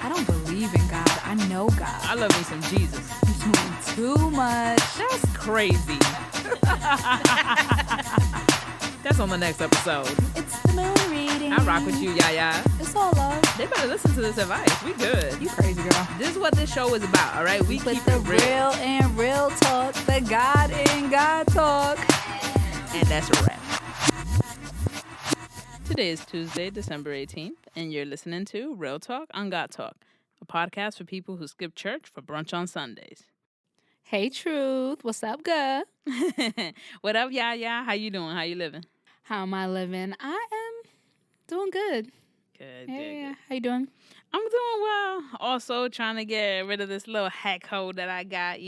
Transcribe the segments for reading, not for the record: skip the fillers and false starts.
I don't believe in God. I know God. I love me some Jesus. You're doing too much. That's crazy. That's on the next episode. It's the moon reading. I rock with you, YaYa. It's all love. They better listen to this advice. We good. You crazy girl. This is what this show is about, all right? We Put keep the it real. and real talk, the God in God talk. And that's a wrap. Today is Tuesday, December 18th, and you're listening to Real Talk On Godtalk, a podcast for people who skip church for brunch on Sundays. Hey, Truth. What's up, girl? What up, YaYa? How you doing? How you living? How am I living? I am doing good. Good, Yeah. good. How you doing? I'm doing well. Also trying to get rid of this little hack hole that I got,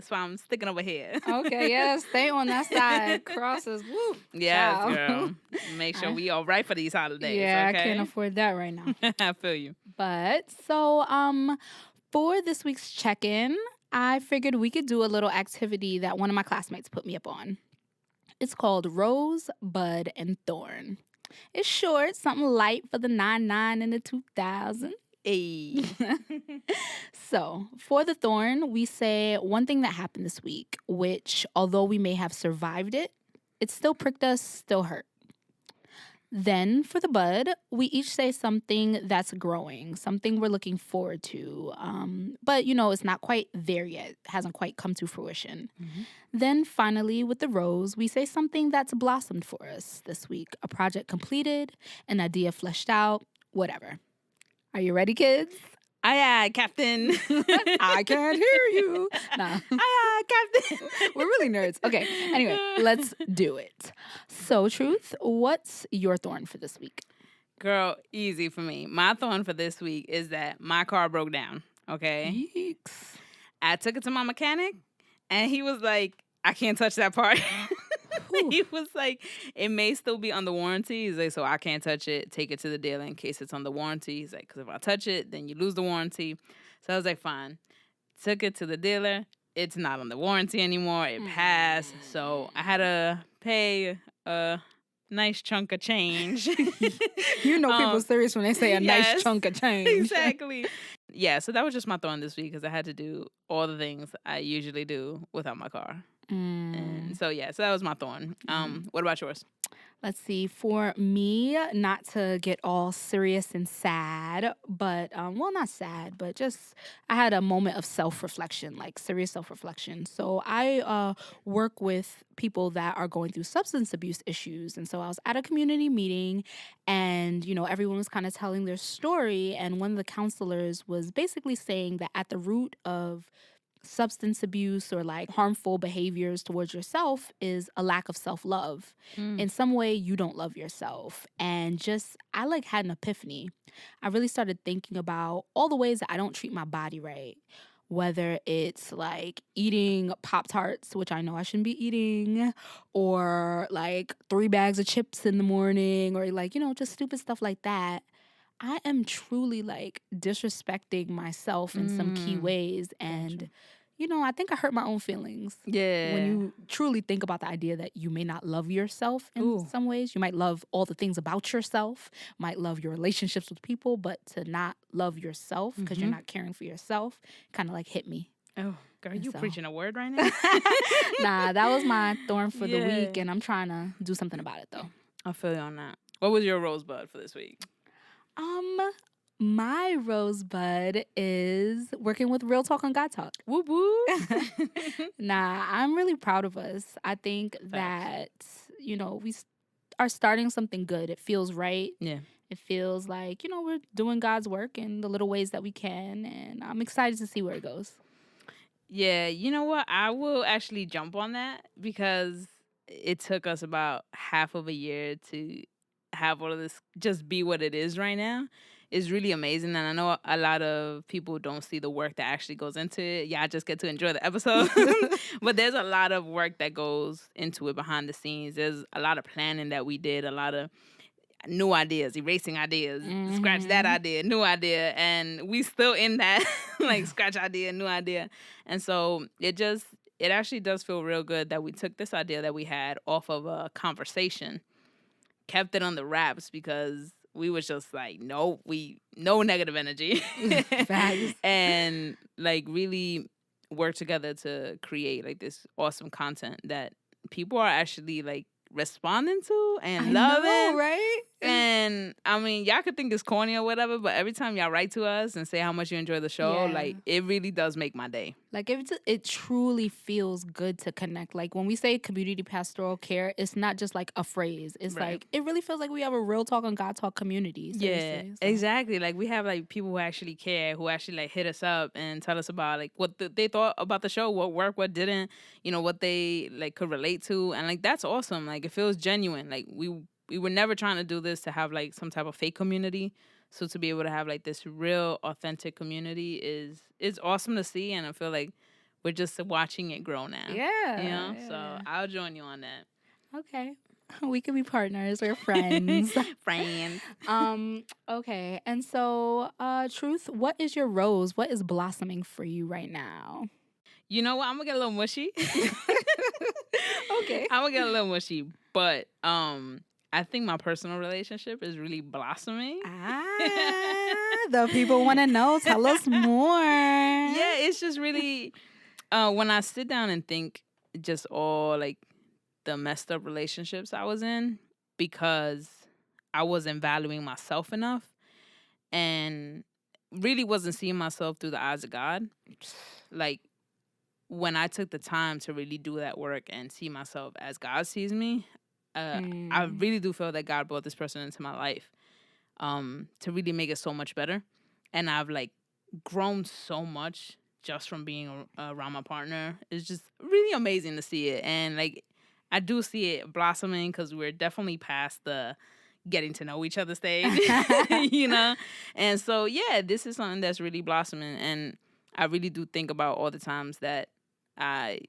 so I'm sticking over here. Okay, yeah, stay on that side. Crosses, woo. Yes, Ciao. girl. Make sure we all right for these holidays, Yeah, okay? I can't afford that right now. I feel you. But so for this week's check-in, I figured we could do a little activity that one of my classmates put me up on. It's called Rose, Bud, and Thorn. It's short, something light for the 99 and the 2000. Hey. So, for the thorn, we say one thing that happened this week, which, although we may have survived it, it still pricked us, still hurt. Then, for the bud, we each say something that's growing, something we're looking forward to, but, it's not quite there yet, hasn't quite come to fruition. Mm-hmm. Then, finally, with the rose, we say something that's blossomed for us this week, a project completed, an idea fleshed out, whatever. Are you ready, kids? Aye, aye, Captain. I can't hear you. Nah. Aye, aye, Captain. We're really nerds. Okay, anyway, let's do it. So, Truth, what's your thorn for this week? Girl, easy for me. My thorn for this week is that my car broke down, okay? Yeeks. I took it to my mechanic, and he was like, I can't touch that part. He was like, it may still be under warranty. He's like, so I can't touch it. Take it to the dealer in case it's under warranty. He's like, because if I touch it, then you lose the warranty. So I was like, fine. Took it to the dealer. It's not under warranty anymore. It passed. So I had to pay a nice chunk of change. People serious when they say a nice chunk of change. Exactly. Yeah, so that was just my thorn this week because I had to do all the things I usually do without my car. And so that was my thorn. What about yours? Let's see. For me, not to get all serious and sad, but, not sad, but just I had a moment of self-reflection, like serious self-reflection. So I work with people that are going through substance abuse issues. And so I was at a community meeting and, everyone was kind of telling their story. And one of the counselors was basically saying that at the root of substance abuse or like harmful behaviors towards yourself is a lack of self-love. In some way, you don't love yourself. And I had an epiphany. I really started thinking about all the ways that I don't treat my body right. Whether it's like eating Pop-Tarts, which I know I shouldn't be eating, or like 3 bags of chips in the morning, or like, just stupid stuff like that. I am truly like disrespecting myself in some key ways. And, I think I hurt my own feelings. Yeah. When you truly think about the idea that you may not love yourself in some ways, you might love all the things about yourself, might love your relationships with people, but to not love yourself because you're not caring for yourself kind of like hit me. Oh, girl, you preaching a word right now? Nah, that was my thorn for the week, and I'm trying to do something about it though. I feel you on that. What was your rosebud for this week? My rosebud is working with Real Talk On Godtalk. Woo woo. Nah, I'm really proud of us. I think that, we are starting something good. It feels right. Yeah. It feels like, we're doing God's work in the little ways that we can. And I'm excited to see where it goes. Yeah, you know what? I will actually jump on that because it took us about half of a year to have all of this just be what it is right now. Is really amazing, and I know a lot of people don't see the work that actually goes into it. Yeah, I just get to enjoy the episode, but there's a lot of work that goes into it behind the scenes. There's a lot of planning that we did, a lot of new ideas, erasing ideas, scratch that idea, new idea, and we still in that like scratch idea, new idea, and so it actually does feel real good that we took this idea that we had off of a conversation, kept it on the wraps because we was just like, no negative energy. Facts. And like really work together to create like this awesome content that people are actually like responding to and I loving. know, right? And I mean, y'all could think it's corny or whatever, but every time y'all write to us and say how much you enjoy the show, Yeah. like it really does make my day. Like it truly feels good to connect. Like when we say community pastoral care, it's not just like a phrase. It's Right. like it really feels like we have a real talk on God talk community. Yeah, Seriously. So. exactly. Like we have like people who actually care, who actually like hit us up and tell us about like what they thought about the show, what worked, what didn't, you know, what they like could relate to, and like that's awesome. Like it feels genuine. Like we were never trying to do this to have like some type of fake community. So to be able to have like this real authentic community is awesome to see, and I feel like we're just watching it grow now. Yeah. You know? Yeah. So I'll join you on that. Okay. We could be partners or friends. Friends. Okay. And so, Truth, what is your rose? What is blossoming for you right now? You know what? I'm gonna get a little mushy. Okay. I'm gonna get a little mushy, but I think my personal relationship is really blossoming. The people want to know. Tell us more. Yeah, it's just really when I sit down and think just all like the messed up relationships I was in because I wasn't valuing myself enough and really wasn't seeing myself through the eyes of God. Like when I took the time to really do that work and see myself as God sees me, I really do feel that God brought this person into my life to really make it so much better. And I've like grown so much just from being around my partner. It's just really amazing to see it. And like I do see it blossoming because we're definitely past the getting to know each other stage, you know? And so, yeah, this is something that's really blossoming. And I really do think about all the times that I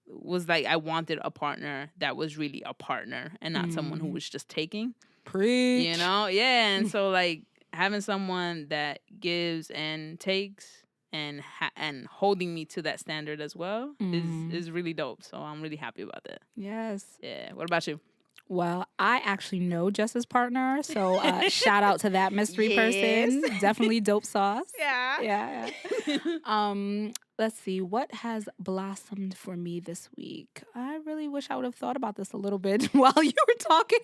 was like, I wanted a partner that was really a partner and not someone who was just taking. Preach. You know? Yeah. And so, like, having someone that gives and takes and holding me to that standard as well is really dope. So I'm really happy about that. Yes. Yeah. What about you? Well, I actually know Jess's partner, so shout out to that mystery person. Definitely dope sauce. Yeah. Yeah. Let's see. What has blossomed for me this week? I really wish I would have thought about this a little bit while you were talking.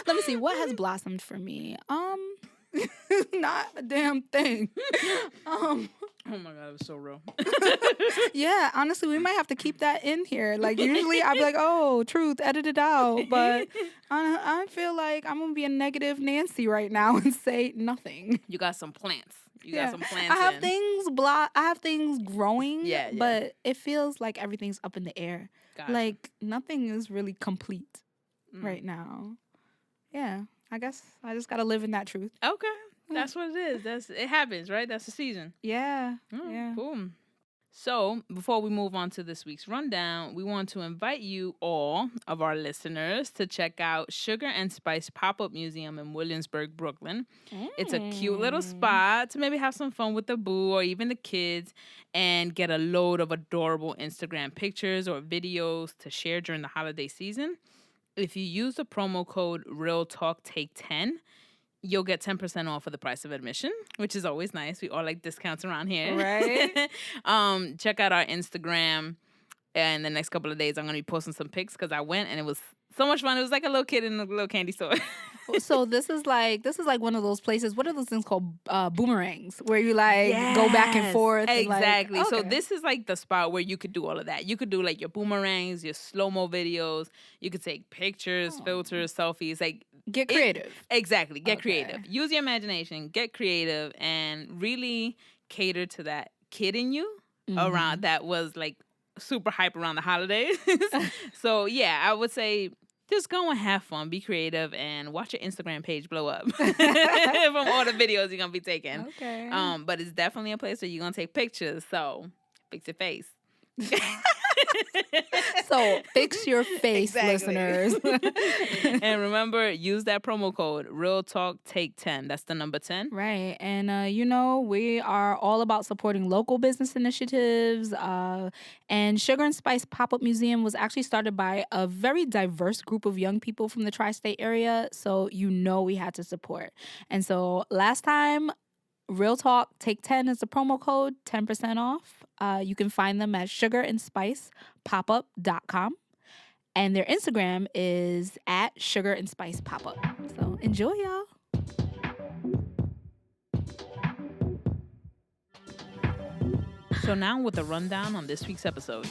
Let me see. What has blossomed for me? Not a damn thing. Oh my God, it was so real. Yeah, honestly, we might have to keep that in here. Like, usually I'd be like, oh, Truth, edit it out. But I feel like I'm going to be a negative Nancy right now and say nothing. You got some plants. I have things growing, Yeah. but it feels like everything's up in the air. Gotcha. Like, nothing is really complete right now. Yeah, I guess I just got to live in that truth. Okay. That's what it is. It happens, right? That's the season. Yeah. Yeah. Cool. So, before we move on to this week's rundown, we want to invite you all of our listeners to check out Sugar and Spice Pop-Up Museum in Williamsburg, Brooklyn. It's a cute little spot to maybe have some fun with the boo or even the kids and get a load of adorable Instagram pictures or videos to share during the holiday season. If you use the promo code Real Talk Take 10, you'll get 10% off of the price of admission, which is always nice. We all like discounts around here. Right. Check out our Instagram. And the next couple of days, I'm going to be posting some pics because I went and it was so much fun. It was like a little kid in a little candy store. So this is like one of those places. What are those things called? Boomerangs, where you like go back and forth. Exactly. And, like, So this is like the spot where you could do all of that. You could do like your boomerangs, your slow-mo videos. You could take pictures, filters, selfies. Like get creative. Exactly. Get creative. Use your imagination. Get creative and really cater to that kid in you around that was like super hype around the holidays. So yeah, I would say just go and have fun, be creative, and watch your Instagram page blow up from all the videos you're gonna be taking. Okay. But it's definitely a place where you're gonna take pictures. So fix your face. So fix your face, listeners. And remember, use that promo code Real Talk Take 10. That's the number 10. Right. And, we are all about supporting local business initiatives. And Sugar and Spice Pop-Up Museum was actually started by a very diverse group of young people from the tri-state area. So, we had to support. And so last time, Real Talk Take 10 is the promo code, 10% off. You can find them at sugarandspicepopup.com. And their Instagram is at sugarandspicepopup. So enjoy, y'all. So now with a rundown on this week's episode.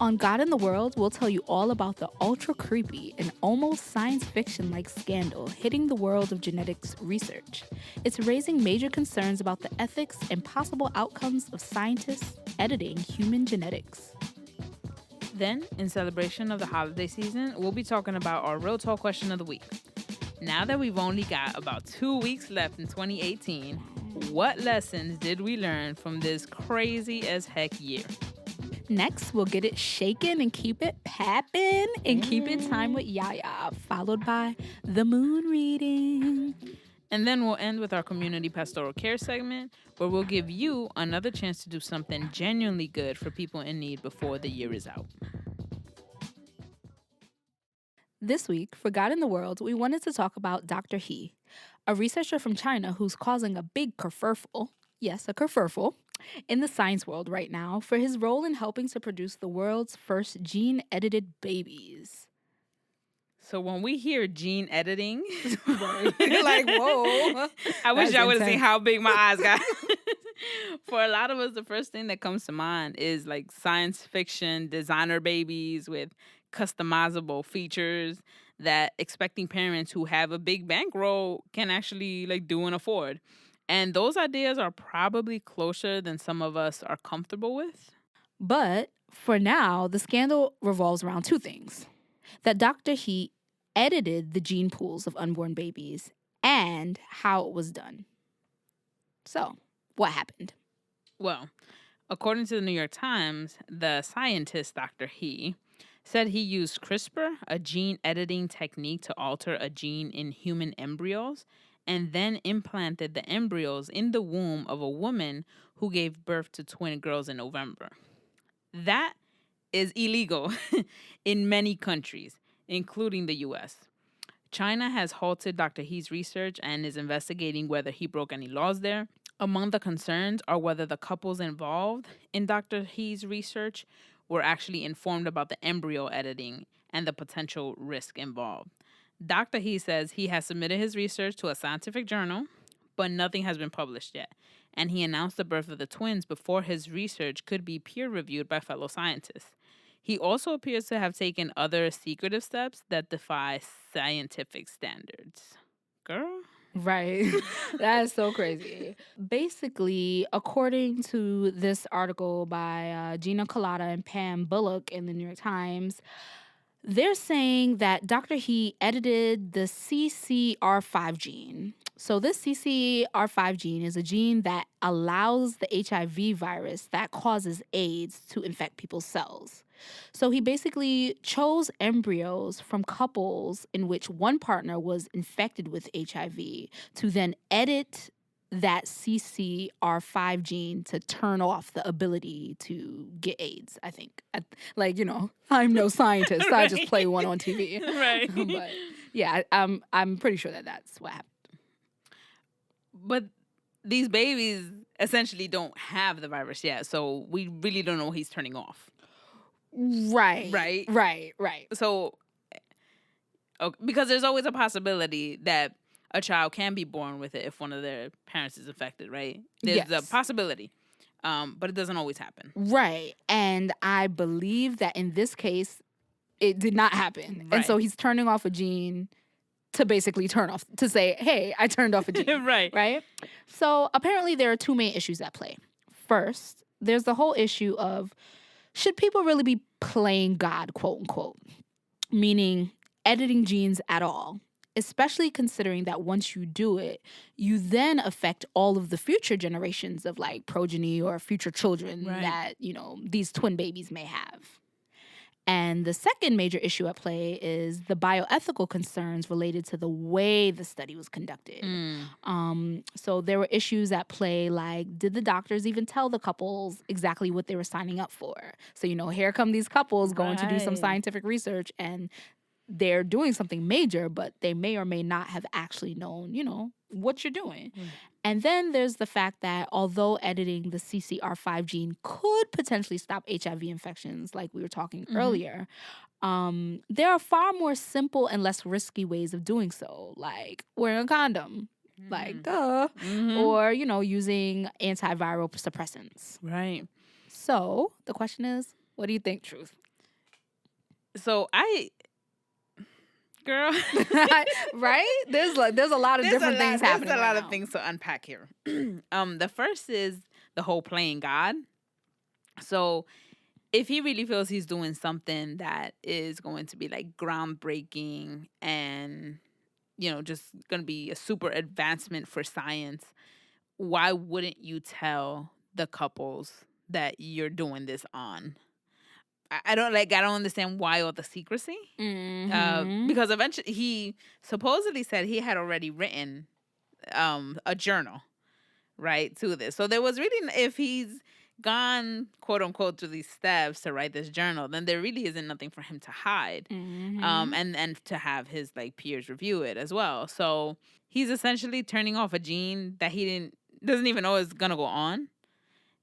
On God in the World, we'll tell you all about the ultra creepy and almost science fiction-like scandal hitting the world of genetics research. It's raising major concerns about the ethics and possible outcomes of scientists editing human genetics. Then, in celebration of the holiday season, we'll be talking about our Real Talk question of the week. Now that we've only got about 2 weeks left in 2018, what lessons did we learn from this crazy as heck year? Next, we'll get it shaken and keep it pappin' and keep it time with YaYa, followed by the moon reading. And then we'll end with our Community Pastoral Care segment, where we'll give you another chance to do something genuinely good for people in need before the year is out. This week, for God in the World, we wanted to talk about Dr. He, a researcher from China who's causing a big kerfuffle, yes, a kerfuffle, in the science world right now for his role in helping to produce the world's first gene-edited babies. So when we hear gene editing, like, whoa. I wish That's y'all would have seen intense. how big my eyes got. For a lot of us, the first thing that comes to mind is like science fiction designer babies with customizable features that expecting parents who have a big bankroll can actually like do and afford. And those ideas are probably closer than some of us are comfortable with. But for now, the scandal revolves around two things. That Dr. He edited the gene pools of unborn babies and how it was done. So, what happened? Well, according to the New York Times, the scientist Dr. He said he used CRISPR, a gene editing technique to alter a gene in human embryos, and then implanted the embryos in the womb of a woman who gave birth to twin girls in November. That is illegal in many countries, including the U.S. China has halted Dr. He's research and is investigating whether he broke any laws there. Among the concerns are whether the couples involved in Dr. He's research were actually informed about the embryo editing and the potential risk involved. Dr. He says he has submitted his research to a scientific journal, but nothing has been published yet. And he announced the birth of the twins before his research could be peer-reviewed by fellow scientists. He also appears to have taken other secretive steps that defy scientific standards. Girl? Right. That is so crazy. Basically, according to this article by Gina Colada and Pam Bullock in the New York Times, they're saying that Dr. He edited the CCR5 gene. So this CCR5 gene is a gene that allows the HIV virus that causes AIDS to infect people's cells. So he basically chose embryos from couples in which one partner was infected with HIV to then edit that CCR5 gene to turn off the ability to get AIDS, I think. I'm no scientist. I just play one on TV. Right. But yeah, I'm pretty sure that that's what happened. But these babies essentially don't have the virus yet, so we really don't know what he's turning off. Right. So, because there's always a possibility that a child can be born with it if one of their parents is infected, right? There's a possibility, but it doesn't always happen. Right. And I believe that in this case, it did not happen. Right. And so he's turning off a gene to basically to say, hey, I turned off a gene. Right. Right? So apparently there are two main issues at play. First, there's the whole issue of, should people really be playing God, quote unquote, meaning editing genes at all, especially considering that once you do it, you then affect all of the future generations of like progeny or future children that, these twin babies may have. And the second major issue at play is the bioethical concerns related to the way the study was conducted. So there were issues at play like, did the doctors even tell the couples exactly what they were signing up for? So, here come these couples going to do some Right. scientific research, and they're doing something major, but they may or may not have actually known, what you're doing. And then there's the fact that although editing the CCR5 gene could potentially stop HIV infections, like we were talking earlier, there are far more simple and less risky ways of doing so, like wearing a condom, like duh, or, using antiviral suppressants. Right. So the question is, what do you think, Truth? So girl, right? There's a lot of different things happening. There's a lot right of things to unpack here. The first is the whole playing God. So if he really feels he's doing something that is going to be like groundbreaking and just going to be a super advancement for science, why wouldn't you tell the couples that you're doing this on? I don't understand why all the secrecy. Because eventually he supposedly said he had already written a journal, right, to this. So there was really, if he's gone, quote unquote, through these steps to write this journal, then there really isn't nothing for him to hide. And to have his like peers review it as well. So he's essentially turning off a gene that he doesn't even know is gonna go on.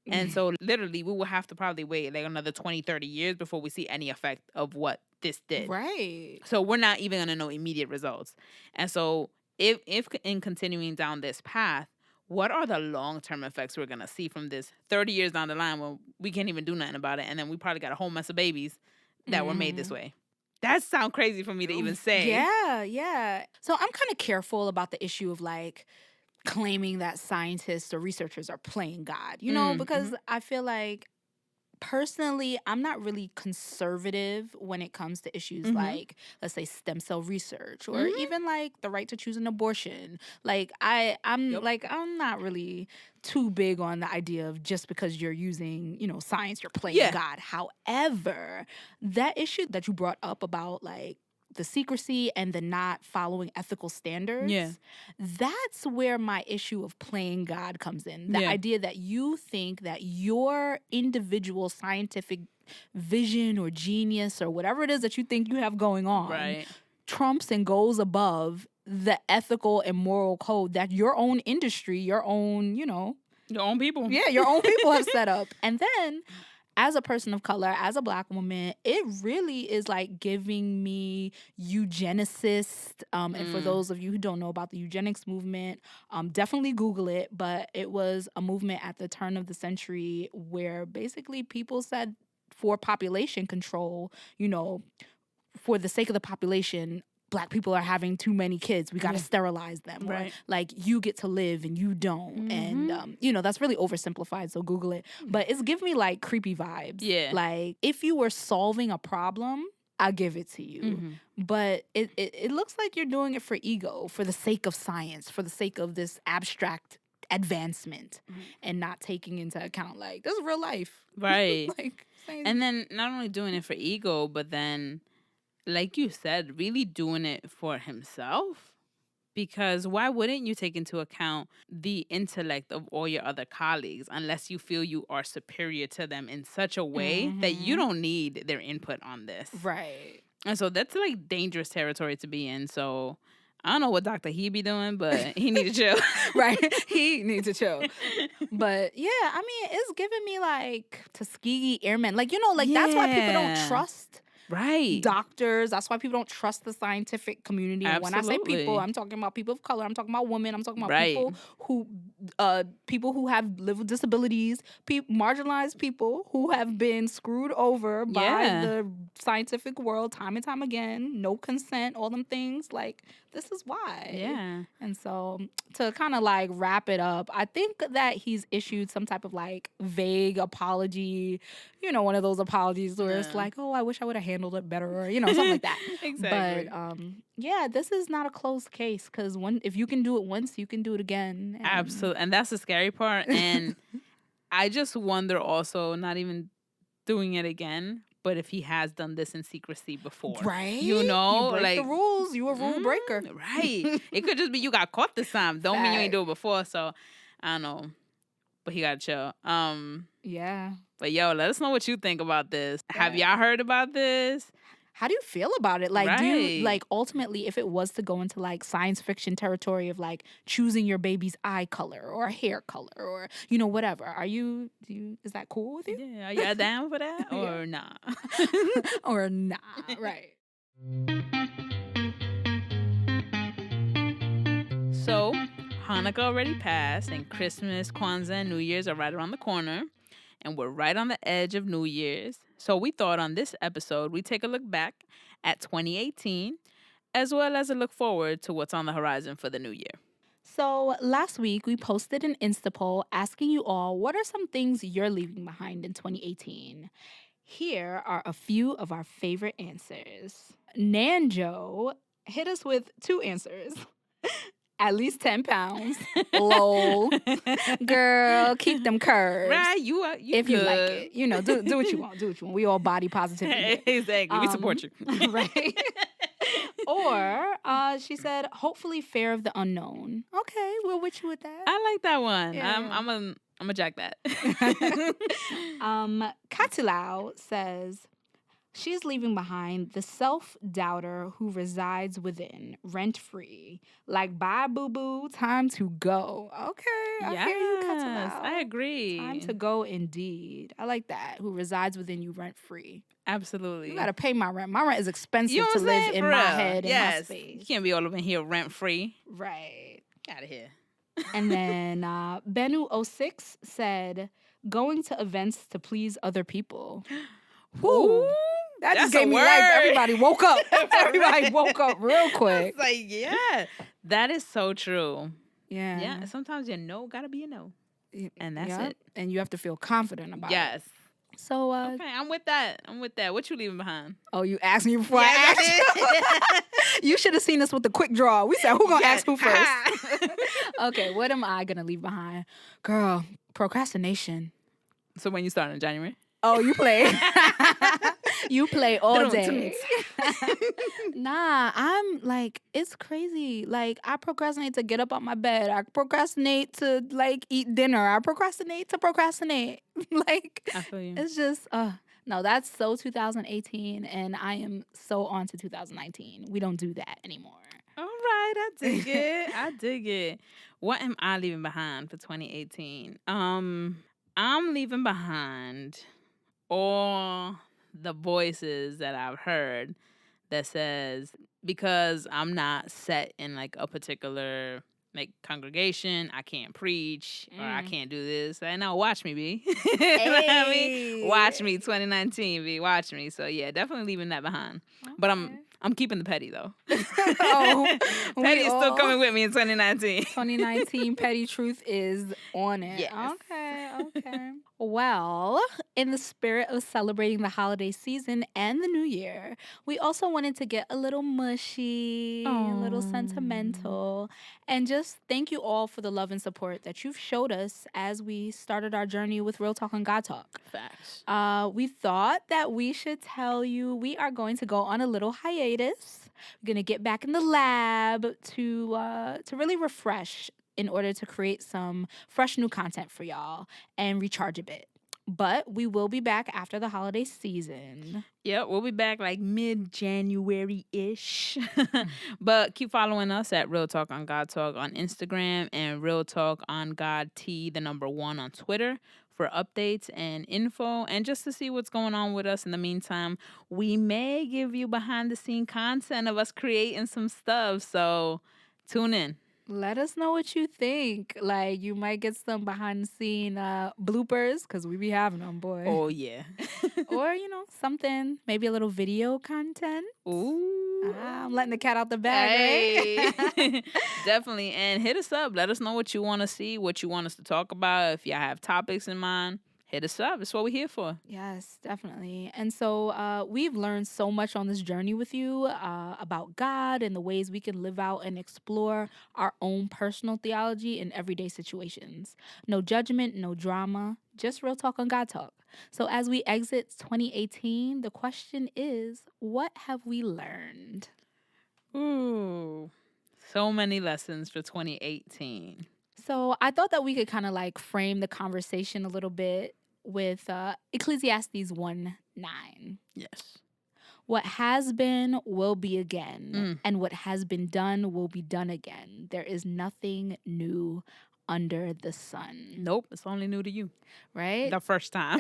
And so literally we will have to probably wait like another 20, 30 years before we see any effect of what this did. Right. So we're not even going to know immediate results. And so if in continuing down this path, what are the long-term effects we're going to see from this 30 years down the line when we can't even do nothing about it? And then we probably got a whole mess of babies that were made this way. That sounds crazy for me to even say. Yeah. So I'm kind of careful about the issue of like claiming that scientists or researchers are playing God, because I feel like personally, I'm not really conservative when it comes to issues like, let's say, stem cell research or even like the right to choose an abortion. Like I'm not really too big on the idea of just because you're using, science, you're playing God. However, that issue that you brought up about like the secrecy and the not following ethical standards, that's where my issue of playing God comes in. The idea that you think that your individual scientific vision or genius or whatever it is that you think you have going on trumps and goes above the ethical and moral code that your own industry, your own people. Yeah, your own people have set up. And then as a person of color, as a Black woman, it really is like giving me eugenicist. And for those of you who don't know about the eugenics movement, definitely Google it. But it was a movement at the turn of the century where basically people said for population control, for the sake of the population, Black people are having too many kids. We got to sterilize them. Right. Or like you get to live and you don't. And, that's really oversimplified. So Google it. But it's giving me like creepy vibes. Yeah. Like if you were solving a problem, I'll give it to you. But it looks like you're doing it for ego, for the sake of science, for the sake of this abstract advancement and not taking into account like this is real life. Right. And then not only doing it for ego, but then like you said, really doing it for himself. Because why wouldn't you take into account the intellect of all your other colleagues unless you feel you are superior to them in such a way that you don't need their input on this? Right. And so that's like dangerous territory to be in. So I don't know what doctor he be doing, but he need to chill. Right. He needs to chill. But yeah, I mean, it's giving me like Tuskegee Airmen. Like, that's why people don't trust doctors. That's why people don't trust the scientific community. And when I say people, I'm talking about people of color. I'm talking about women. I'm talking about people who have lived with disabilities, marginalized people who have been screwed over by the scientific world time and time again. No consent, all them things. Like, this is why. Yeah. And so to kind of like wrap it up, I think that he's issued some type of like vague apology, one of those apologies where it's like, oh, I wish I would have handled it better, or, something like that. Exactly. But this is not a closed case because if you can do it once, you can do it again. Absolutely. And that's the scary part. And I just wonder also, not even doing it again, but if he has done this in secrecy before. Right? You know? You break like the rules. You a rule breaker. Right. It could just be you got caught this time. Don't mean you ain't do it before. So, I don't know. But he got to chill. Yeah. But yo, let us know what you think about this. Yeah. Have y'all heard about this? How do you feel about it? Like, do you, Right. like, ultimately, if it was to go into, like, science fiction territory of, like, choosing your baby's eye color or hair color or, you know, whatever, is that cool with you? Yeah, are y'all down for that or nah? Or nah, right. So, Hanukkah already passed, and Christmas, Kwanzaa, and New Year's are right around the corner. And we're right on the edge of New Year's. So we thought on this episode, we'd take a look back at 2018, as well as a look forward to what's on the horizon for the new year. So last week, we posted an Insta poll asking you all, what are some things you're leaving behind in 2018? Here are a few of our favorite answers. Nanjo hit us with 2 answers. At least 10 pounds. Lol. Girl, keep them curves. Right, you if you like it. You know, do what you want. Do what you want. We all body positivity. Exactly. We support you. Right. Or she said, hopefully fear of the unknown. Okay, we're with you with that. I like that one. Yeah. I'm a jack that. Katulao says, she's leaving behind the self-doubter who resides within, rent-free. Like, bye, boo-boo, time to go. Okay, I hear you, Katulao. I agree. Time to go indeed. I like that. Who resides within you rent-free. Absolutely. You got to pay my rent. My rent is expensive You know to what I'm live saying? in For my real. head, Yes. in my space. You can't be all over here rent-free. Right. Get out of here. And then Benu06 said, going to events to please other people. Ooh, that just that's gave a me word. life. Everybody woke up. For Everybody real. woke up real quick. It's like, yeah. That is so true. Yeah. Yeah. Sometimes your no gotta be a no. And that's Yep. it. And you have to feel confident about it. Yes. So, Okay, I'm with that. What you leaving behind? Oh, you asked me before I asked you? You should have seen us with the quick draw. We said, who gonna ask who first? Okay, what am I gonna leave behind? Girl, procrastination. So when you start in January? Oh, you play. You play all day. Nah, I'm like, it's crazy. Like, I procrastinate to get up on my bed. I procrastinate to, like, eat dinner. I procrastinate to procrastinate. Like, I feel you. it's just, no, that's so 2018, and I am so on to 2019. We don't do that anymore. All right, I dig it. I dig it. What am I leaving behind for 2018? I'm leaving behind all the voices that I've heard that says, because I'm not set in like a particular like congregation, I can't preach or I can't do this. And now watch me, B. You know what I mean? Watch me, 2019, B. Watch me. So yeah, definitely leaving that behind. Okay. But I'm keeping the petty though. Petty is still coming with me in 2019. 2019 Petty Truth is on it. Yes. Okay. Well, in the spirit of celebrating the holiday season and the new year, we also wanted to get a little mushy, a little sentimental, and just thank you all for the love and support that you've showed us as we started our journey with Real Talk On Godtalk. Facts. We thought that we should tell you we are going to go on a little hiatus. We're going to get back in the lab to really refresh in order to create some fresh new content for y'all and recharge a bit. But we will be back after the holiday season. Yep, we'll be back like mid-January-ish. But keep following us at Real Talk on God Talk on Instagram and Real Talk on God T, the number 1 on Twitter for updates and info and just to see what's going on with us. In the meantime, we may give you behind-the-scene content of us creating some stuff, so tune in. Let us know what you think. Like, you might get some behind-the-scene bloopers, because we be having them, boy. Oh, yeah. Or, something, maybe a little video content. Ooh. I'm letting the cat out the bag, right? Definitely. And hit us up. Let us know what you want to see, what you want us to talk about. If y'all have topics in mind, hit us up. It's what we're here for. Yes, definitely. And so we've learned so much on this journey with you about God and the ways we can live out and explore our own personal theology in everyday situations. No judgment, no drama, just real talk on God talk. So as we exit 2018, the question is, what have we learned? Ooh, so many lessons for 2018. So I thought that we could kind of like frame the conversation a little bit with Ecclesiastes 1:9. Yes. What has been will be again, Mm. and what has been done will be done again. There is nothing new under the sun. Nope, it's only new to you. Right? The first time.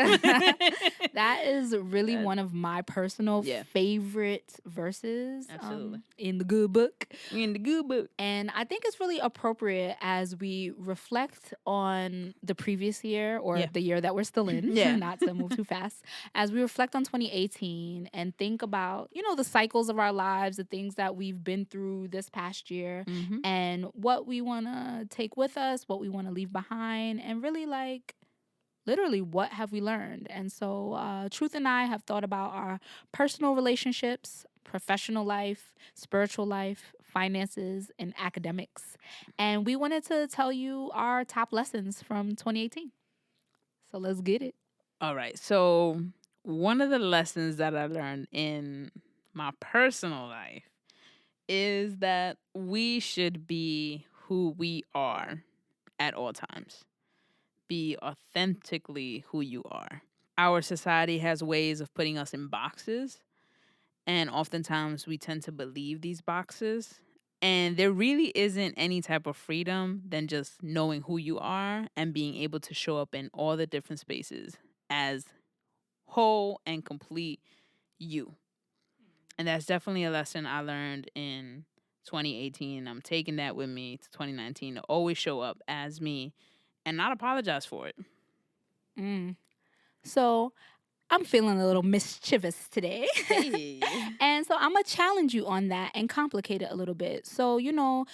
That is really one of my personal Yeah. favorite verses Absolutely. in the good book. In the good book. And I think it's really appropriate as we reflect on the previous year or Yeah. the year that we're still in, Yeah. not to move too fast, as we reflect on 2018 and think about, you know, the cycles of our lives, the things that we've been through this past year, Mm-hmm. and what we want to take with us, what we want to leave behind, and really like, literally, what have we learned? And so Truth and I have thought about our personal relationships, professional life, spiritual life, finances, and academics. And we wanted to tell you our top lessons from 2018. So let's get it. All right. So, one of the lessons that I learned in my personal life is that we should be who we are at all times. Be authentically who you are. Our society has ways of putting us in boxes, and oftentimes we tend to believe these boxes. And there really isn't any type of freedom than just knowing who you are and being able to show up in all the different spaces as whole and complete you. And that's definitely a lesson I learned in 2018. I'm taking that with me to 2019 to always show up as me and not apologize for it. So I'm feeling a little mischievous today. Hey. And so I'm going to challenge you on that and complicate it a little bit. So, you know,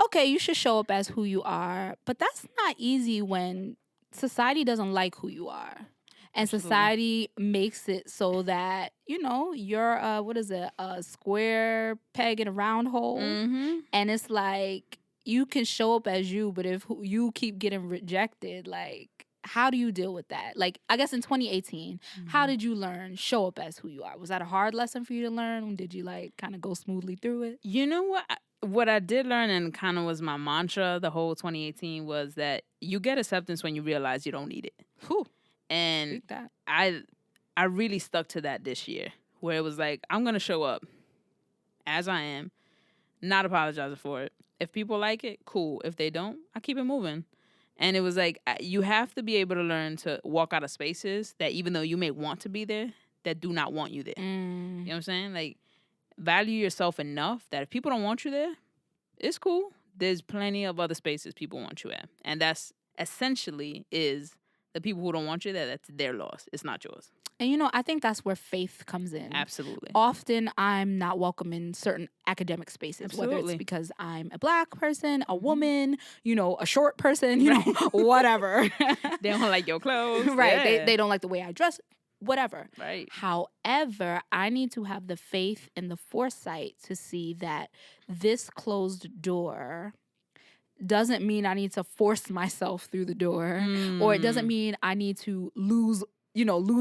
okay, you should show up as who you are, but that's not easy when society doesn't like who you are. And Absolutely. society makes it so that, you know, you're a square peg in a round hole. Mm-hmm. And it's like you can show up as you, but if you keep getting rejected, like how do you deal with that? Like, I guess in 2018, how did you learn show up as who you are? Was that a hard lesson for you to learn? Did you like kind of go smoothly through it? You know what? What I did learn and kind of was my mantra the whole 2018 was that you get acceptance when you realize you don't need it. Whew. And Speak that. I really stuck to that this year, where it was like, I'm going to show up as I am, not apologizing for it. If people like it, cool. If they don't, I keep it moving. And it was like, you have to be able to learn to walk out of spaces that even though you may want to be there, that do not want you there. You know what I'm saying? Like, value yourself enough that if people don't want you there, it's cool. There's plenty of other spaces people want you at. And that's essentially is the people who don't want you there, that's their loss. It's not yours. And, you know, I think that's where faith comes in. Absolutely. Often I'm not welcome in certain academic spaces, whether Absolutely. it's because I'm a Black person, a woman, you know, a short person, you know, whatever. They don't like your clothes. Right. Yeah. They don't like the way I dress, whatever. Right. However, I need to have the faith and the foresight to see that this closed door doesn't mean I need to force myself through the door, or it doesn't mean I need to lose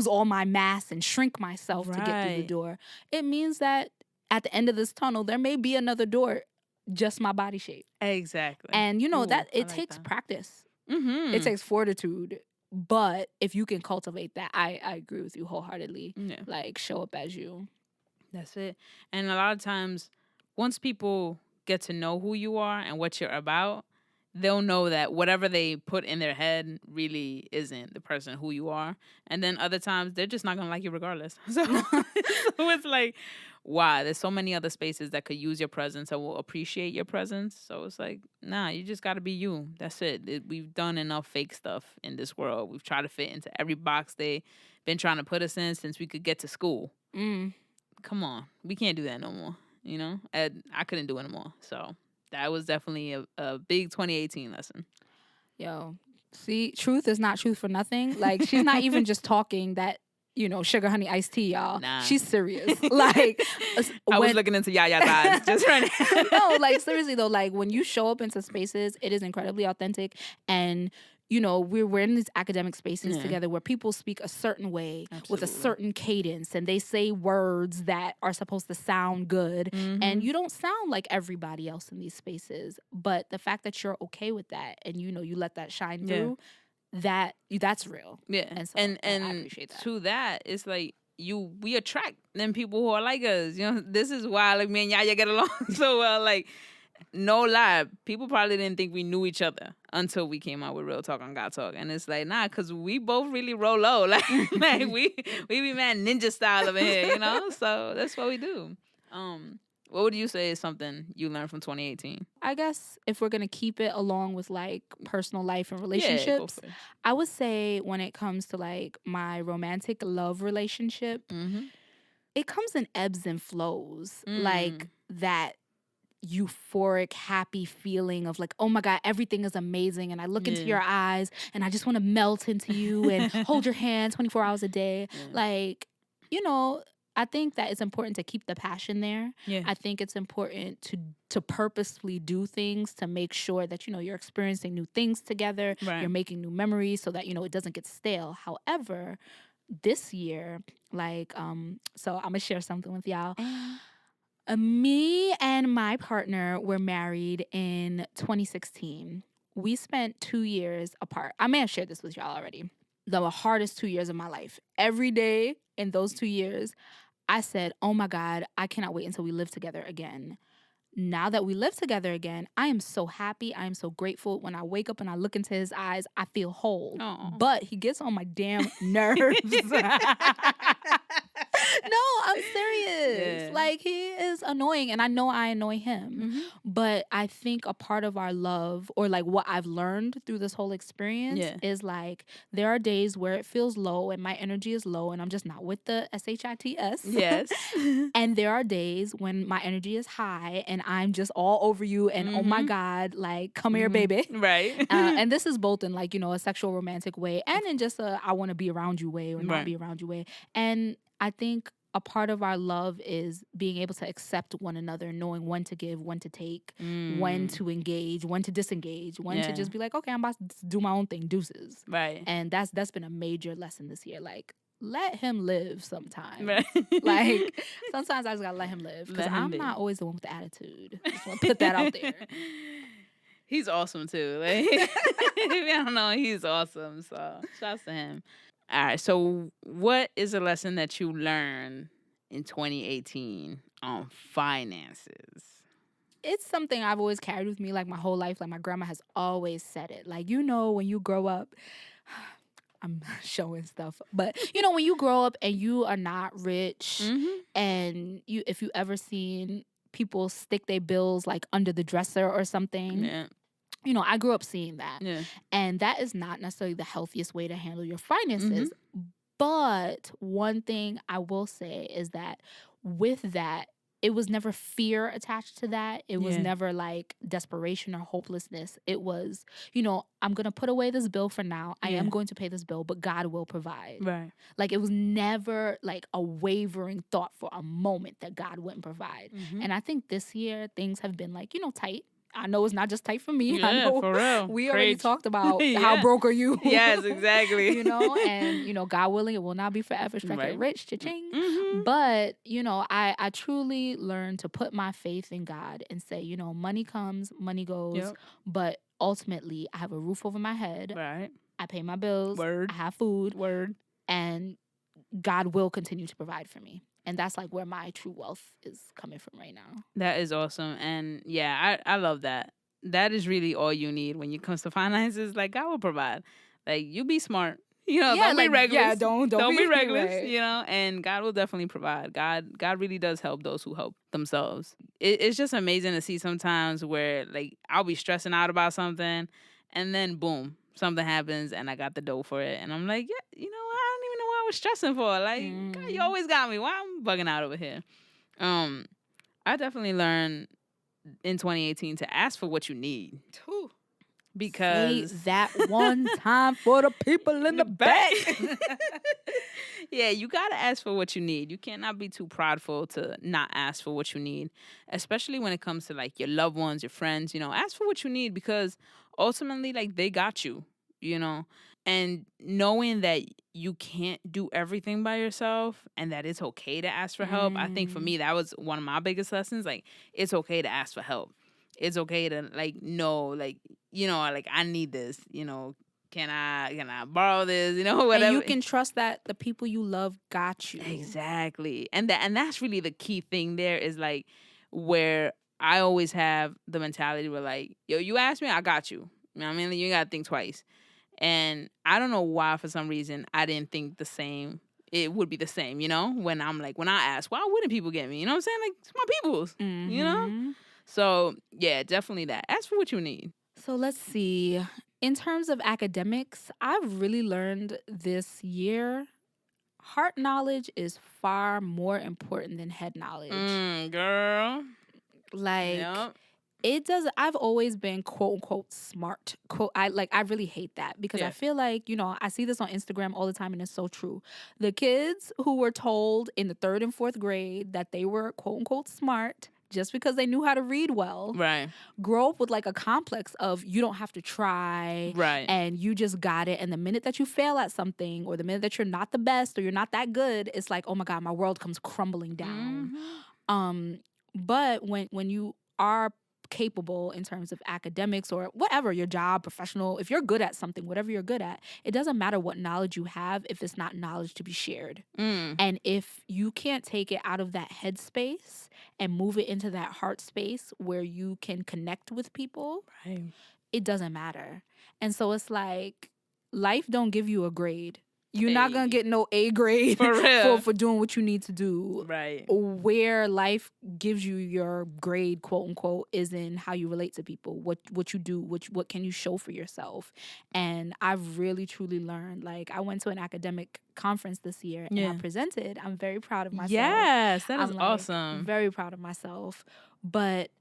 all my mass and shrink myself to get through the Right. door. It means that at the end of this tunnel, there may be another door, just my body shape. Exactly. And, you know, Ooh, that I it like takes that. practice. Mm-hmm. It takes fortitude. But if you can cultivate that, I agree with you wholeheartedly. Yeah. Like, show up as you. That's it. And a lot of times, once people get to know who you are and what you're about, they'll know that whatever they put in their head really isn't the person who you are. And then other times, they're just not going to like you regardless. So it's like, wow, there's so many other spaces that could use your presence and will appreciate your presence. So it's like, nah, you just got to be you. That's it. We've done enough fake stuff in this world. We've tried to fit into every box they've been trying to put us in since we could get to school. Come on. We can't do that no more. You know, I couldn't do it anymore. So that was definitely a big 2018 lesson. Yo, See, truth is not truth for nothing. Like, she's not even just talking that, sugar honey iced tea, y'all. Nah. She's serious. Like, I was looking into YaYa's eyes just right now. No, like, seriously though, like, when you show up into spaces, it is incredibly authentic. And we're in these academic spaces together where people speak a certain way with a certain cadence, and they say words that are supposed to sound good. And you don't sound like everybody else in these spaces. But the fact that you're okay with that, and you let that shine through, that's real. Yeah. And so and I appreciate that. to that, it's like we attract them people who are like us. This is why like me and YaYa get along so well. Like, no lie, people probably didn't think we knew each other until we came out with Real Talk on Godtalk. And it's like, nah, because we both really roll low. Like we be man ninja style over here, So that's what we do. What would you say is something you learned from 2018? I guess if we're going to keep it along with like personal life and relationships, I would say when it comes to like my romantic love relationship, it comes in ebbs and flows. Like that euphoric, happy feeling of like, oh my God, everything is amazing. And I look into your eyes and I just want to melt into you and hold your hand 24 hours a day. Like, I think that it's important to keep the passion there. Yeah. I think it's important to purposefully do things to make sure that, you're experiencing new things together. Right. You're making new memories so that, it doesn't get stale. However, this year, like, so I'm going to share something with y'all. Me and my partner were married in 2016. We spent 2 years apart. I may have shared this with y'all already. The hardest 2 years of my life. Every day in those 2 years, I said, oh my God, I cannot wait until we live together again. Now that we live together again, I am so happy. I am so grateful. When I wake up and I look into his eyes, I feel whole. Aww. But he gets on my damn nerves. No, I'm serious. Yeah. Like, he is annoying, and I know I annoy him. But I think a part of our love, or like what I've learned through this whole experience, is like there are days where it feels low and my energy is low and I'm just not with the SHITS. Yes. And there are days when my energy is high and I'm just all over you and oh my God, like, come here, baby. Right. And this is both in like, a sexual romantic way and in just a I want to be around you way or not be around you way. And I think a part of our love is being able to accept one another, knowing when to give, when to take, when to engage, when to disengage, when to just be like, okay, I'm about to do my own thing, deuces. Right. And that's been a major lesson this year. Like, let him live sometime. Right. Like, sometimes I just gotta let him live because I'm not always the one with the attitude. Just want to put that out there. He's awesome too. Like, I don't know, he's awesome. So shouts to him. All right. So, what is a lesson that you learned in 2018 on finances? It's something I've always carried with me like my whole life. Like, my grandma has always said it. Like, when you grow up, I'm showing stuff, but when you grow up and you are not rich, and if you ever seen people stick their bills like under the dresser or something. Yeah. I grew up seeing that. Yeah. And that is not necessarily the healthiest way to handle your finances. But one thing I will say is that with that, it was never fear attached to that. It was never like desperation or hopelessness. It was, I'm going to put away this bill for now. I am going to pay this bill, but God will provide. Right. Like, it was never like a wavering thought for a moment that God wouldn't provide. And I think this year things have been like, tight. I know it's not just tight for me. Yeah, I know for real. we already talked about Yeah. how broke are you. Yes, exactly. And, God willing, it will not be forever. Strike it rich, cha-ching. But, I truly learned to put my faith in God and say, money comes, money goes. But ultimately, I have a roof over my head. Right. I pay my bills. Word. I have food. Word. And God will continue to provide for me. And that's like where my true wealth is coming from right now. That is awesome. And yeah, I love that. That is really all you need when it comes to finances. Like, God will provide. Like, you be smart. Don't be reckless. Yeah, don't be reckless. Right. And God will definitely provide. God really does help those who help themselves. It's just amazing to see sometimes where, like, I'll be stressing out about something and then boom, something happens and I got the dough for it. And I'm like, yeah, I don't even know what I was stressing for. Like, God, you always got me. Why I'm bugging out over here? I definitely learned in 2018 to ask for what you need. Say because that one time for the people in the back. Yeah, you gotta ask for what you need. You cannot be too prideful to not ask for what you need, especially when it comes to like your loved ones, your friends. Ask for what you need because ultimately, like they got you. You know, and knowing that you can't do everything by yourself and that it's okay to ask for help. I think for me that was one of my biggest lessons. Like it's okay to ask for help. It's okay to like know like like I need this. Can I borrow this? Whatever. And you can trust that the people you love got you. Exactly. And that's really the key thing there is like where I always have the mentality where like, yo, you ask me, I got you. You know what I mean? You gotta think twice. And I don't know why for some reason I didn't think the same. It would be the same, when I'm like, when I ask, why wouldn't people get me? You know what I'm saying? Like, it's my people's, So, yeah, definitely that. Ask for what you need. So let's see. In terms of academics, I've really learned this year heart knowledge is far more important than head knowledge. Girl. Like Yep. it does. I've always been quote unquote smart. I really hate that because I Yeah. feel like, I see this on Instagram all the time and it's so true. The kids who were told in the 3rd and 4th grade that they were quote unquote smart just because they knew how to read well, Right. grow up with like a complex of you don't have to try, Right. and you just got it. And the minute that you fail at something or the minute that you're not the best or you're not that good, it's like, oh my God, my world comes crumbling down. But when you are capable in terms of academics or whatever, your job, professional, if you're good at something, whatever you're good at, it doesn't matter what knowledge you have if it's not knowledge to be shared. And if you can't take it out of that headspace and move it into that heart space where you can connect with people, Right. it doesn't matter. And so it's like life don't give you a grade. You're not going to get no A grade For real. for doing what you need to do. Right. Where life gives you your grade, quote unquote, is in how you relate to people, what you do, what can you show for yourself. And I've really, truly learned. Like I went to an academic conference this year and I presented. I'm very proud of myself. Yes, that is I'm awesome. very proud of myself. But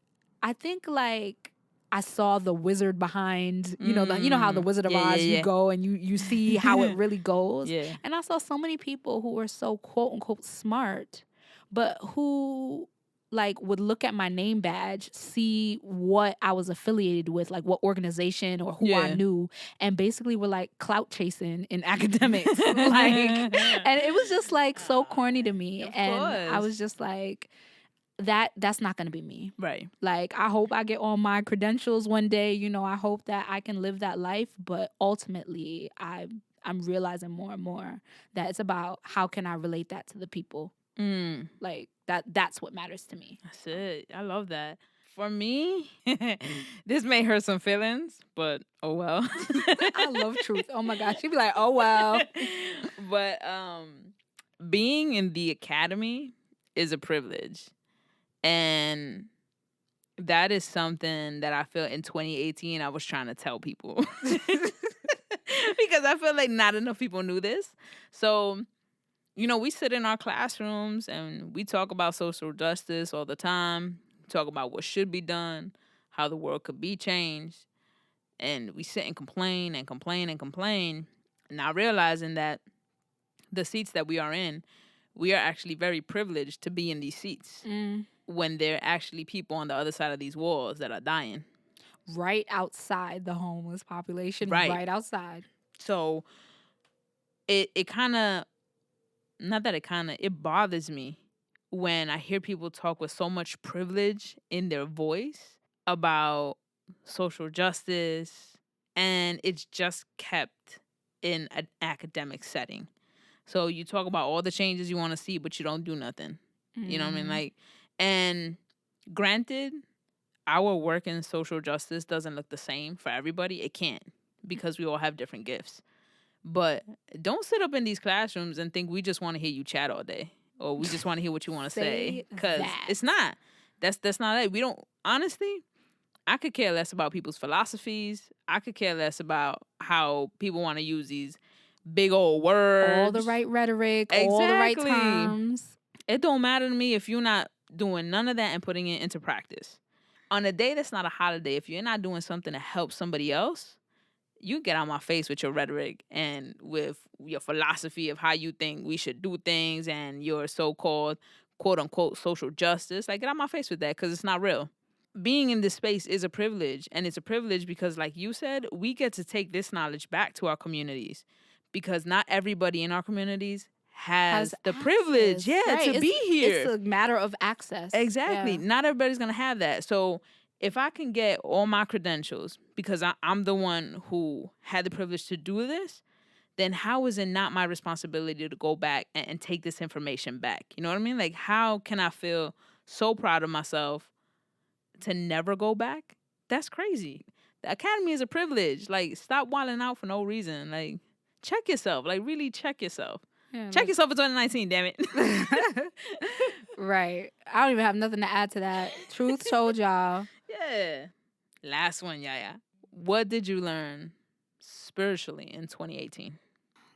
I think like I saw the wizard behind, you know how the Wizard of Oz, you go and you see how it really goes. Yeah. And I saw so many people who were so quote unquote smart, but who like would look at my name badge, see what I was affiliated with, like what organization or who I knew, and basically were like clout chasing in academics. And it was just like so corny to me. Of And I course. was just like, that's not going to be me. Right. Like, I hope I get all my credentials one day. I hope that I can live that life. But ultimately, I'm realizing more and more that it's about how can I relate that to the people. Like, that's what matters to me. That's it. I love that. For me, this may hurt some feelings, but oh well. I love truth. Oh my gosh. She'd be like, oh well. But being in the academy is a privilege. And that is something that I feel in 2018 I was trying to tell people. Because I feel like not enough people knew this. So, we sit in our classrooms and we talk about social justice all the time. We talk about what should be done, how the world could be changed. And we sit and complain and complain and complain, not realizing that the seats that we are in, we are actually very privileged to be in these seats. When there are actually people on the other side of these walls that are dying. Right outside the homeless population. Right outside. So it kind of, not that it bothers me when I hear people talk with so much privilege in their voice about social justice and it's just kept in an academic setting. So you talk about all the changes you want to see, but you don't do nothing. You know what I mean? Like, and granted, our work in social justice doesn't look the same for everybody. It can't because we all have different gifts. But don't sit up in these classrooms and think we just want to hear you chat all day or we just want to hear what you want to say. Because it's not. That's not it. We don't, honestly, I could care less about people's philosophies. I could care less about how people want to use these big old words. All the right rhetoric, all the right terms. It don't matter to me if you're not doing none of that and putting it into practice. on a day that's not a holiday, if you're not doing something to help somebody else, you get on my face with your rhetoric and with your philosophy of how you think we should do things and your so-called quote unquote social justice. Like, get on my face with that, because it's not real. Being in this space is a privilege, and it's a privilege because, like you said, we get to take this knowledge back to our communities, because not everybody in our communities has the privilege, right. to be here. It's a matter of access. Exactly. Yeah. Not everybody's going to have that. So if I can get all my credentials because I'm the one who had the privilege to do this, then how is it not my responsibility to go back and take this information back? You know what I mean? Like, how can I feel so proud of myself to never go back? That's crazy. The academy is a privilege. Like, stop wilding out for no reason. Like, check yourself. Like, really check yourself. Yeah, check yourself in 2019, damn it. Right. I don't even have nothing to add to that. Truth told y'all. Yeah. Last one, YaYa. What did you learn spiritually in 2018?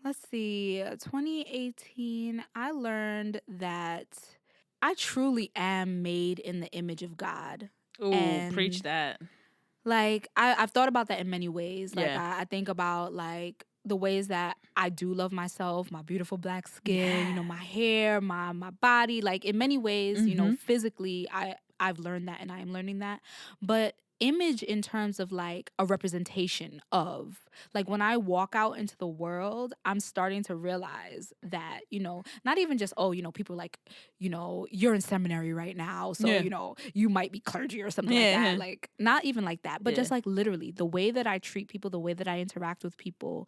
Let's see. 2018, I learned that I truly am made in the image of God. Ooh, preach that. Like, I've thought about that in many ways. Like, Yeah. I think about, like, the ways that I do love myself, my beautiful black skin, you know, my hair, my body. Like, in many ways, you know, physically, I've learned that and I am learning that. But image in terms of, like, a representation of, like, when I walk out into the world, I'm starting to realize that, you know, not even just, oh, you know, people like, you know, you're in seminary right now, so, you know, you might be clergy or something like that. Like, not even like that, but just like literally the way that I treat people, the way that I interact with people,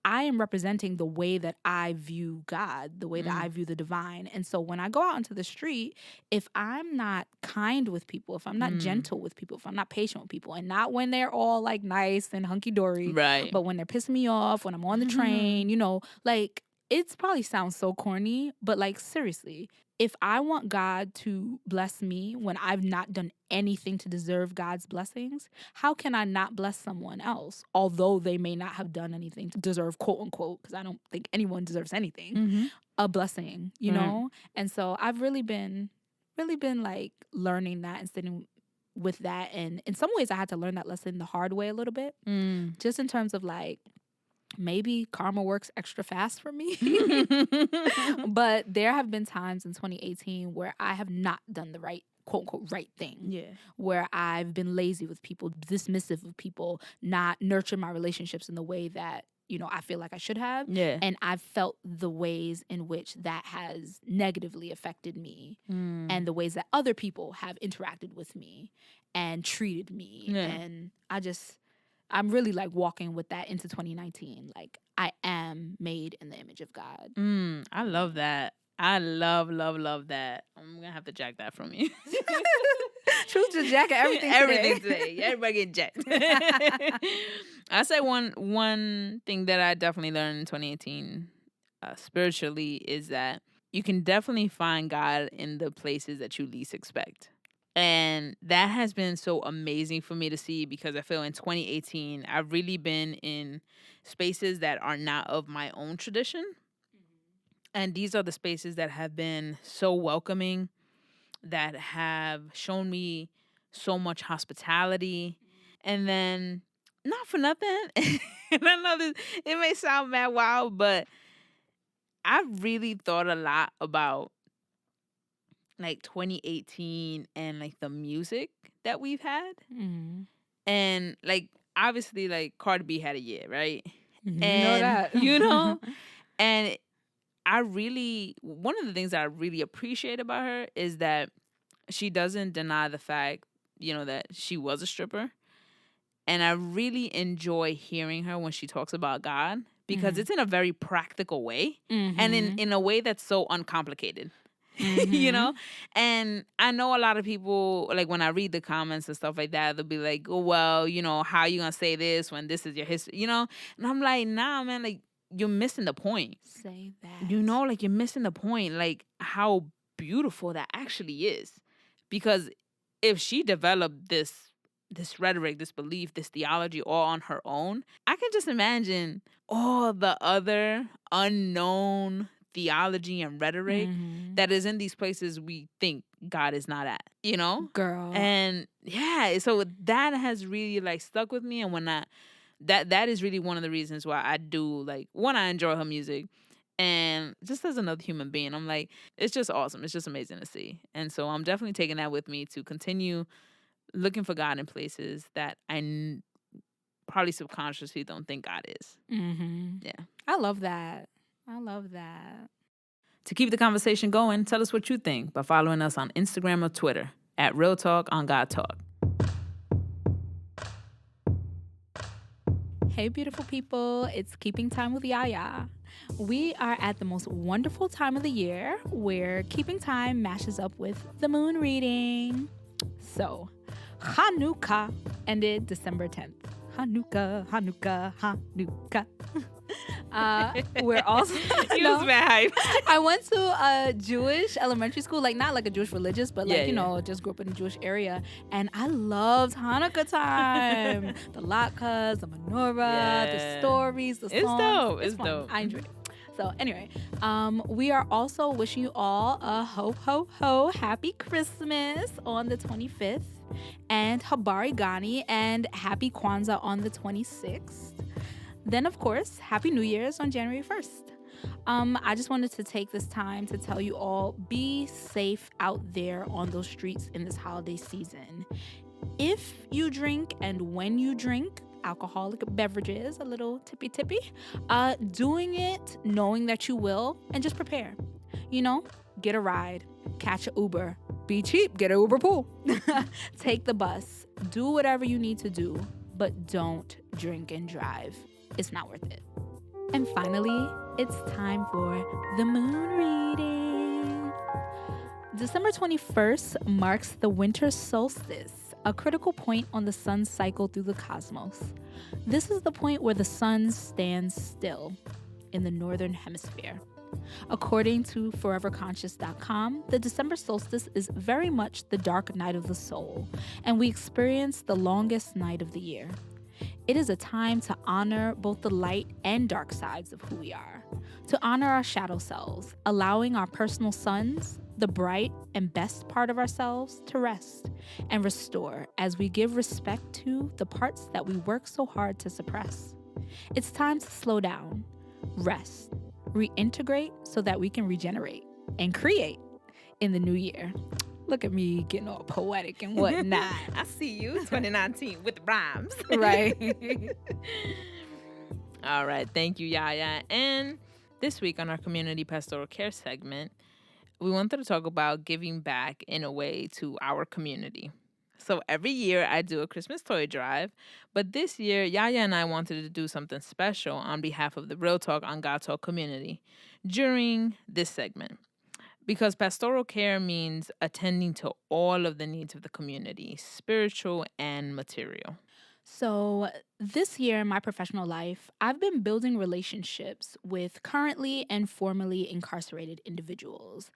I am representing the way that I view God, the way that I view the divine. And so when I go out into the street, if I'm not kind with people, if I'm not gentle with people, if I'm not patient with people, and not when they're all like nice and hunky-dory, right, but when they're pissing me off, when I'm on the train, you know, like, it's probably sounds so corny, but like, seriously, if I want God to bless me when I've not done anything to deserve God's blessings, how can I not bless someone else, although they may not have done anything to deserve, quote unquote, because I don't think anyone deserves anything, a blessing, you know? And so I've really been like learning that and sitting with that. And in some ways I had to learn that lesson the hard way a little bit, just in terms of like, maybe karma works extra fast for me. But there have been times in 2018 where I have not done the right, quote unquote, right thing. Yeah. Where I've been lazy with people, dismissive of people, not nurtured my relationships in the way that, you know, I feel like I should have. Yeah. And I've felt the ways in which that has negatively affected me and the ways that other people have interacted with me and treated me. Yeah. And I'm really like walking with that into 2019. Like, I am made in the image of God. I love that. I love that. I'm gonna have to jack that from you. Truth just jacking everything today. Everything today. Everybody get jacked. I say one thing that I definitely learned in 2018 spiritually is that you can definitely find God in the places that you least expect. And that has been so amazing for me to see, because I feel in 2018, I've really been in spaces that are not of my own tradition. And these are the spaces that have been so welcoming, that have shown me so much hospitality. And then, not for nothing, and I know this, it may sound mad wild, but I really thought a lot about like 2018 and like the music that we've had. And like, obviously, like, Cardi B had a year, right? You know that. You know? And one of the things that I really appreciate about her is that she doesn't deny the fact, you know, that she was a stripper. And I really enjoy hearing her when she talks about God, because it's in a very practical way and in a way that's so uncomplicated. You know? And I know a lot of people, like, when I read the comments and stuff like that, they'll be like, oh, well, you know, how are you gonna say this when this is your history, you know? And I'm like, nah, man, like, you're missing the point. Say that. You know, like, you're missing the point, like, how beautiful that actually is. Because if she developed this rhetoric, this belief, this theology all on her own, I can just imagine all the other unknown theology and rhetoric that is in these places we think God is not at, you know? Girl. And yeah, so that has really like stuck with me. And when that is really one of the reasons why I do like, one, I enjoy her music. And just as another human being, I'm like, it's just awesome. It's just amazing to see. And so I'm definitely taking that with me to continue looking for God in places that probably subconsciously don't think God is. Yeah. I love that. I love that. To keep the conversation going, tell us what you think by following us on Instagram or Twitter at Real Talk On Godtalk. Hey, beautiful people. It's Keeping Time with YaYa. We are at the most wonderful time of the year where keeping time matches up with the moon reading. So, Hanukkah ended December 10th. Hanukkah, Hanukkah, Hanukkah. We're also You was mad hype. I went to a Jewish elementary school, like not like a Jewish religious, but like, you know, just grew up in a Jewish area. And I loved Hanukkah time. The latkes, the menorah, the stories, the songs. It's dope. It's fun. Dope. I enjoyed it. So anyway, we are also wishing you all a ho, ho, ho, happy Christmas on the 25th and Habari Ghani and happy Kwanzaa on the 26th. Then, of course, Happy New Year's on January 1st. I just wanted to take this time to tell you all, be safe out there on those streets in this holiday season. If you drink and when you drink alcoholic beverages, a little tippy, doing it knowing that you will, and just prepare. You know, get a ride, catch an Uber, be cheap, get an Uber pool, take the bus, do whatever you need to do, but don't drink and drive. It's not worth it. And finally, it's time for the moon reading. December 21st marks the Winter Solstice, a critical point on the sun's cycle through the cosmos. This is the point where the sun stands still in the northern hemisphere. According to foreverconscious.com, the December solstice is very much the dark night of the soul, and we experience the longest night of the year. It is a time to honor both the light and dark sides of who we are, to honor our shadow selves, allowing our personal suns, the bright and best part of ourselves, to rest and restore as we give respect to the parts that we work so hard to suppress. It's time to slow down, rest, reintegrate so that we can regenerate and create in the new year. Look at me getting all poetic and whatnot. I see you, 2019, with rhymes. Right. All right. Thank you, YaYa. And this week on our Community Pastoral Care segment, we wanted to talk about giving back in a way to our community. So every year I do a Christmas toy drive, but this year YaYa and I wanted to do something special on behalf of the Real Talk on Godtalk community during this segment. Because pastoral care means attending to all of the needs of the community, spiritual and material. So this year in my professional life, I've been building relationships with currently and formerly incarcerated individuals.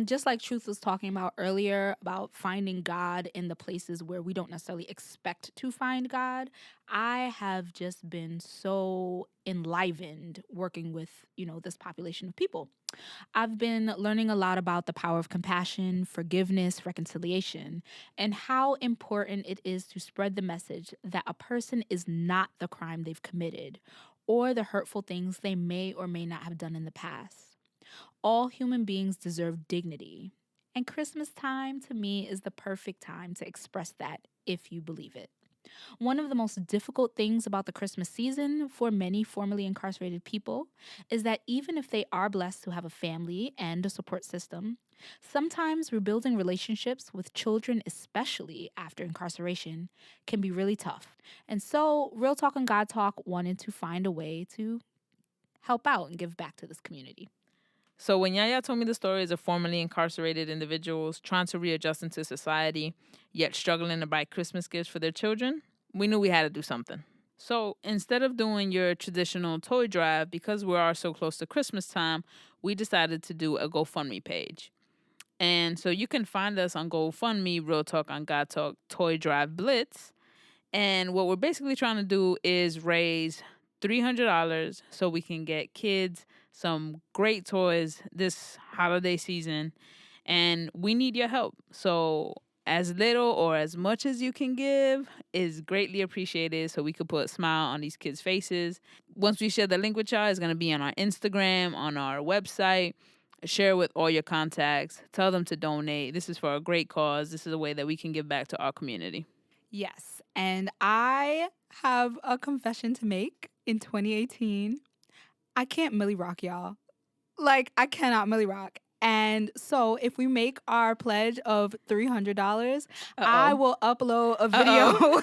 Just like Truth was talking about earlier about finding God in the places where we don't necessarily expect to find God, I have just been so enlivened working with, this population of people. I've been learning a lot about the power of compassion, forgiveness, reconciliation, and how important it is to spread the message that a person is not the crime they've committed or the hurtful things they may or may not have done in the past. All human beings deserve dignity, and Christmas time to me is the perfect time to express that if you believe it. One of the most difficult things about the Christmas season for many formerly incarcerated people is that even if they are blessed to have a family and a support system, sometimes rebuilding relationships with children, especially after incarceration, can be really tough. And so Real Talk on God Talk wanted to find a way to help out and give back to this community. So when YaYa told me the stories of formerly incarcerated individuals trying to readjust into society, yet struggling to buy Christmas gifts for their children, we knew we had to do something. So instead of doing your traditional toy drive, because we are so close to Christmas time, we decided to do a GoFundMe page. And so you can find us on GoFundMe, Real Talk on God Talk Toy Drive Blitz. And what we're basically trying to do is raise $300 so we can get kids some great toys this holiday season, and we need your help. So as little or as much as you can give is greatly appreciated, so we could put a smile on these kids' faces. Once we share the link with y'all, it's going to be on our Instagram, on our website. Share with all your contacts. Tell them to donate. This is for a great cause. This is a way that we can give back to our community. Yes. And I have a confession to make in 2018. I can't Millie Rock, y'all. Like, I cannot Millie Rock. And so if we make our pledge of $300, I will upload a video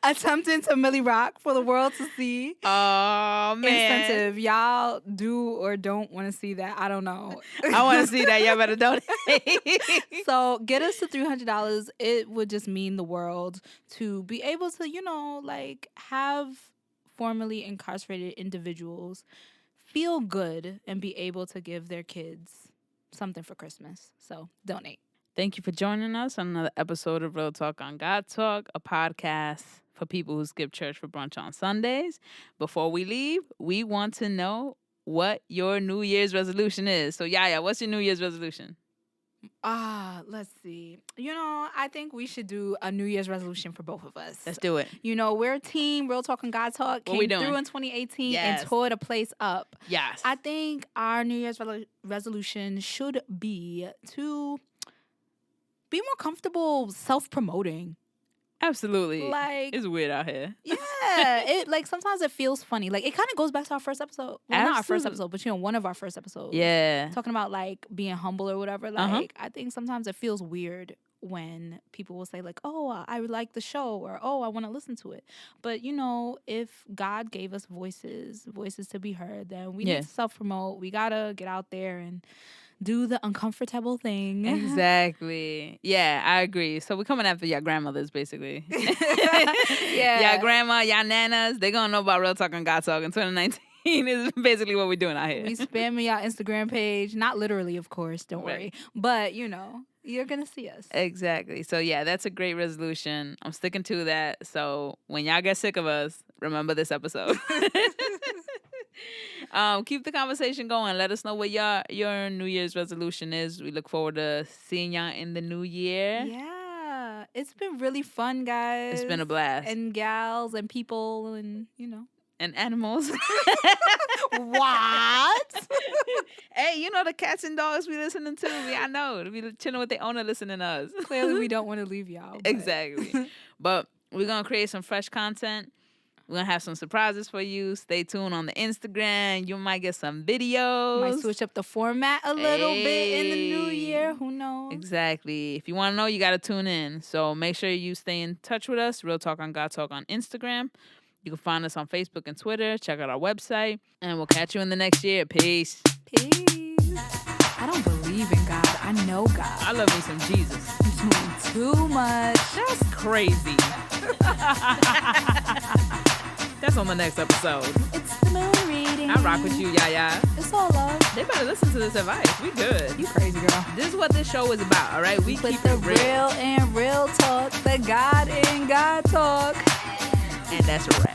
attempting to Millie Rock for the world to see. Oh, man. Incentive. Y'all do or don't want to see that. I don't know. I want to see that. Y'all better donate. So get us to $300. It would just mean the world to be able to, have formerly incarcerated individuals feel good and be able to give their kids something for Christmas. So donate. Thank you for joining us on another episode of Real Talk on God Talk, a podcast for people who skip church for brunch on Sundays. Before we leave, we want to know what your New Year's resolution is. So, YaYa, what's your New Year's resolution? Let's see. I think we should do a New Year's resolution for both of us. Let's do it. We're a team. Real Talk on God Talk came through in 2018 and tore the place up. Yes. I think our New Year's resolution should be to be more comfortable self-promoting. Absolutely. Like, it's weird out here. Yeah. Sometimes it feels funny. Like, it kind of goes back to our first episode. Well, not our first episode, but one of our first episodes. Yeah. Talking about being humble or whatever. Like, I think sometimes it feels weird when people will say like, oh, I like the show, or oh, I want to listen to it. But if God gave us voices to be heard, then we need to self-promote. We gotta get out there and do the uncomfortable thing. Exactly. Yeah, I agree. So we're coming after your grandmothers, basically. Yeah. Your grandma, your nanas, they're going to know about Real Talk on God Talk in 2019 is basically what we're doing out here. We spamming y'all Instagram page. Not literally, of course. Don't worry. But, you're going to see us. Exactly. So, yeah, that's a great resolution. I'm sticking to that. So when y'all get sick of us, remember this episode. Keep the conversation going. Let us know what your New Year's resolution is. We look forward to seeing y'all in the new year. Yeah. It's been really fun, guys. It's been a blast. And gals and people and, And animals. What? Hey, the cats and dogs we listening to. I know. We chilling with their owner listening to us. Clearly we don't want to leave y'all. But. Exactly. But we're going to create some fresh content. We're going to have some surprises for you. Stay tuned on the Instagram. You might get some videos. Might switch up the format a little bit in the new year. Who knows? Exactly. If you want to know, you got to tune in. So make sure you stay in touch with us. Real Talk on God Talk on Instagram. You can find us on Facebook and Twitter. Check out our website. And we'll catch you in the next year. Peace. Peace. I don't believe in God. I know God. I love me some Jesus. You're doing too much. That's crazy. That's on the next episode. It's the moon reading. I rock with you, YaYa. It's all love. They better listen to this advice. We good. You crazy, girl. This is what this show is about, all right? We put keep the it real. real and real talk, the God in God talk. And that's a wrap.